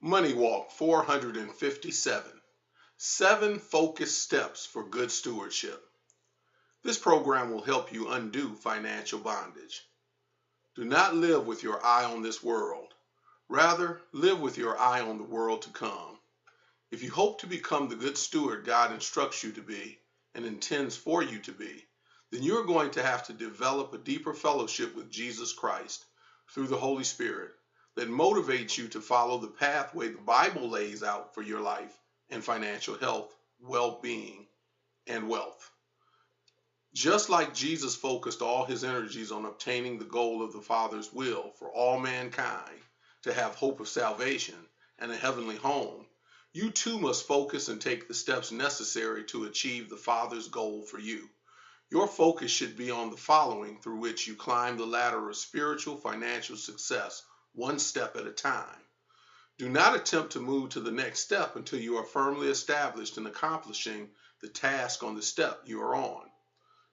MoneyWalk 457. 7 Focused Steps for Good Stewardship. This program will help you undo financial bondage. Do not live with your eye on this world. Rather, live with your eye on the world to come. If you hope to become the good steward God instructs you to be and intends for you to be, then you're going to have to develop a deeper fellowship with Jesus Christ through the Holy Spirit that motivates you to follow the pathway the Bible lays out for your life and financial health, well-being, and wealth. Just like Jesus focused all his energies on obtaining the goal of the Father's will for all mankind to have hope of salvation and a heavenly home, you too must focus and take the steps necessary to achieve the Father's goal for you. Your focus should be on the following through which you climb the ladder of spiritual financial success one step at a time. Do not attempt to move to the next step until you are firmly established in accomplishing the task on the step you are on.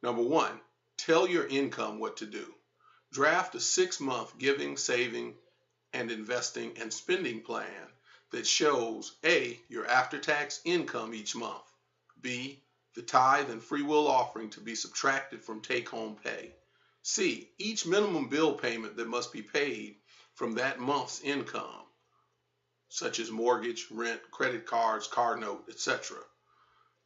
Number 1, tell your income what to do. Draft a 6-month giving, saving, and investing and spending plan that shows A, your after-tax income each month, B, the tithe and free will offering to be subtracted from take-home pay, C, each minimum bill payment that must be paid from that month's income, such as mortgage, rent, credit cards, car note, etc.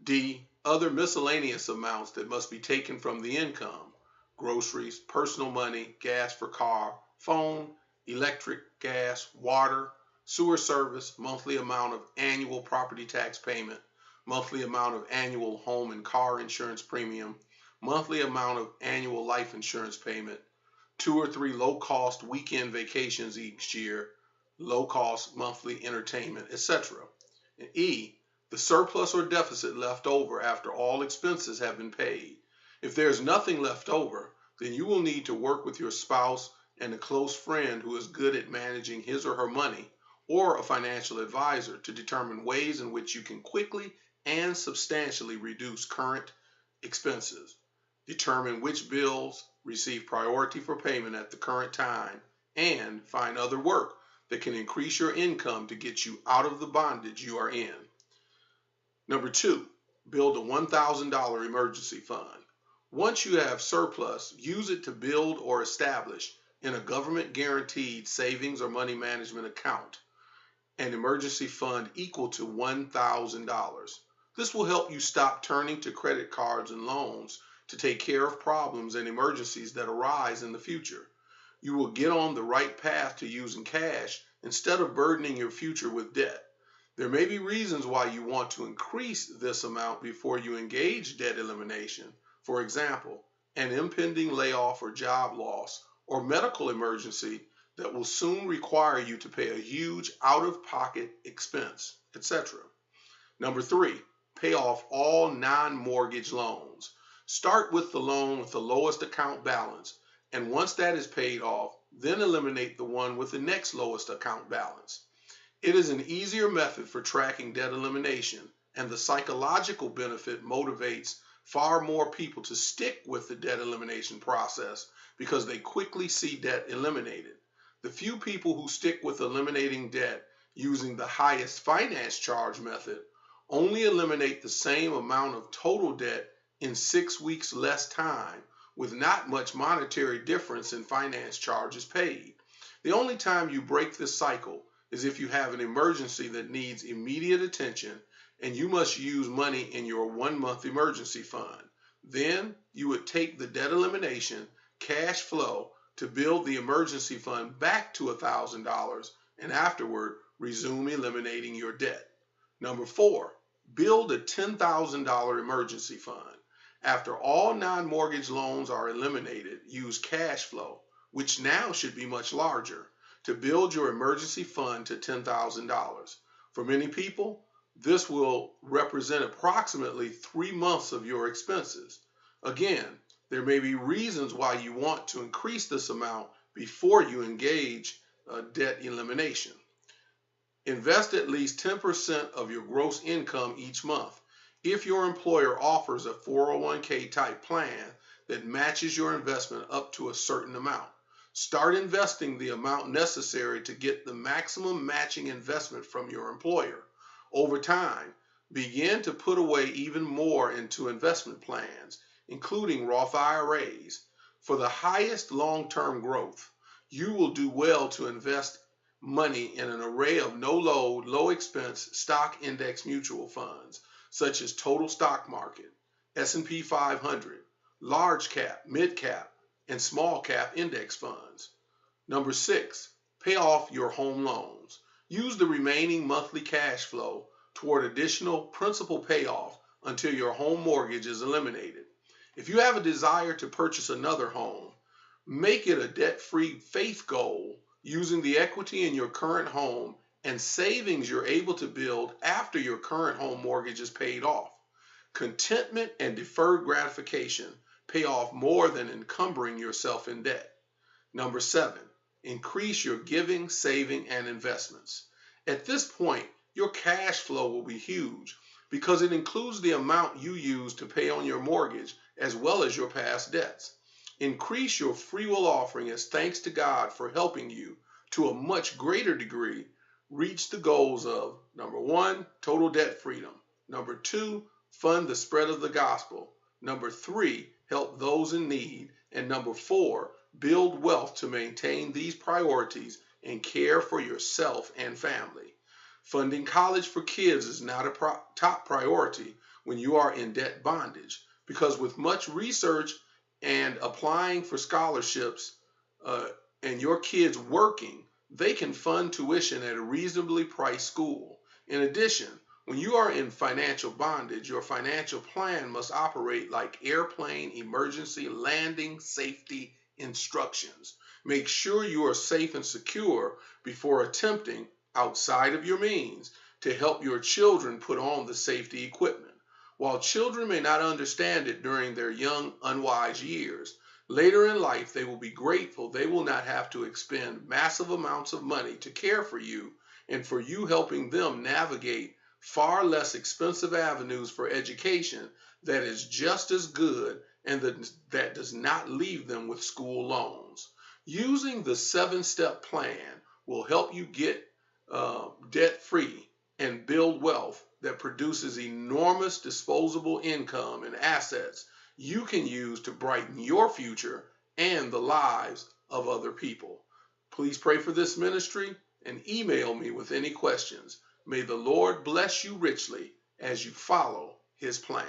D, other miscellaneous amounts that must be taken from the income, groceries, personal money, gas for car, phone, electric, gas, water, sewer service, monthly amount of annual property tax payment, monthly amount of annual home and car insurance premium, monthly amount of annual life insurance payment, 2 or 3 low-cost weekend vacations each year, low-cost monthly entertainment, etc. And E, the surplus or deficit left over after all expenses have been paid. If there's nothing left over, then you will need to work with your spouse and a close friend who is good at managing his or her money, or a financial advisor to determine ways in which you can quickly and substantially reduce current expenses, determine which bills receive priority for payment at the current time, and find other work that can increase your income to get you out of the bondage you are in. Number 2, build a $1,000 emergency fund. Once you have surplus, use it to build or establish in a government-guaranteed savings or money management account an emergency fund equal to $1,000. This will help you stop turning to credit cards and loans to take care of problems and emergencies that arise in the future. You will get on the right path to using cash instead of burdening your future with debt. There may be reasons why you want to increase this amount before you engage debt elimination. For example, an impending layoff or job loss or medical emergency that will soon require you to pay a huge out-of-pocket expense, etc. Number 3, pay off all non-mortgage loans. Start with the loan with the lowest account balance, and once that is paid off, then eliminate the one with the next lowest account balance. It is an easier method for tracking debt elimination, and the psychological benefit motivates far more people to stick with the debt elimination process because they quickly see debt eliminated. The few people who stick with eliminating debt using the highest finance charge method only eliminate the same amount of total debt in 6 weeks less time, with not much monetary difference in finance charges paid. The only time you break this cycle is if you have an emergency that needs immediate attention and you must use money in your 1-month emergency fund. Then you would take the debt elimination cash flow to build the emergency fund back to $1,000 and afterward resume eliminating your debt. Number 4, build a $10,000 emergency fund. After all non-mortgage loans are eliminated, use cash flow, which now should be much larger, to build your emergency fund to $10,000. For many people, this will represent approximately 3 months of your expenses. Again, there may be reasons why you want to increase this amount before you engage debt elimination. Invest at least 10% of your gross income each month. If your employer offers a 401k type plan that matches your investment up to a certain amount. Start investing the amount necessary to get the maximum matching investment from your employer. Over time, begin to put away even more into investment plans, including Roth IRAs. For the highest long-term growth, you will do well to invest money in an array of no-load, low-expense stock index mutual funds, such as Total Stock Market, S&P 500, large cap, mid cap, and small cap index funds. Number 6, pay off your home loans. Use the remaining monthly cash flow toward additional principal payoff until your home mortgage is eliminated. If you have a desire to purchase another home, make it a debt-free faith goal using the equity in your current home and savings you're able to build after your current home mortgage is paid off. Contentment and deferred gratification pay off more than encumbering yourself in debt. Number 7, increase your giving, saving, and investments. At this point, your cash flow will be huge because it includes the amount you use to pay on your mortgage as well as your past debts. Increase your free will offering as thanks to God for helping you to a much greater degree reach the goals of number 1, total debt freedom. Number 2, fund the spread of the gospel. Number 3, help those in need. And number 4, build wealth to maintain these priorities and care for yourself and family. Funding college for kids is not a top priority when you are in debt bondage, because with much research and applying for scholarships and your kids working, they can fund tuition at a reasonably priced school. In addition, when you are in financial bondage, your financial plan must operate like airplane emergency landing safety instructions. Make sure you are safe and secure before attempting, outside of your means, to help your children put on the safety equipment. While children may not understand it during their young, unwise years, later in life they will be grateful they will not have to expend massive amounts of money to care for you and for you helping them navigate far less expensive avenues for education that is just as good and that does not leave them with school loans. Using the 7-step plan will help you get debt-free and build wealth that produces enormous disposable income and assets you can use to brighten your future and the lives of other people. Please pray for this ministry and email me with any questions. May the Lord bless you richly as you follow his plan.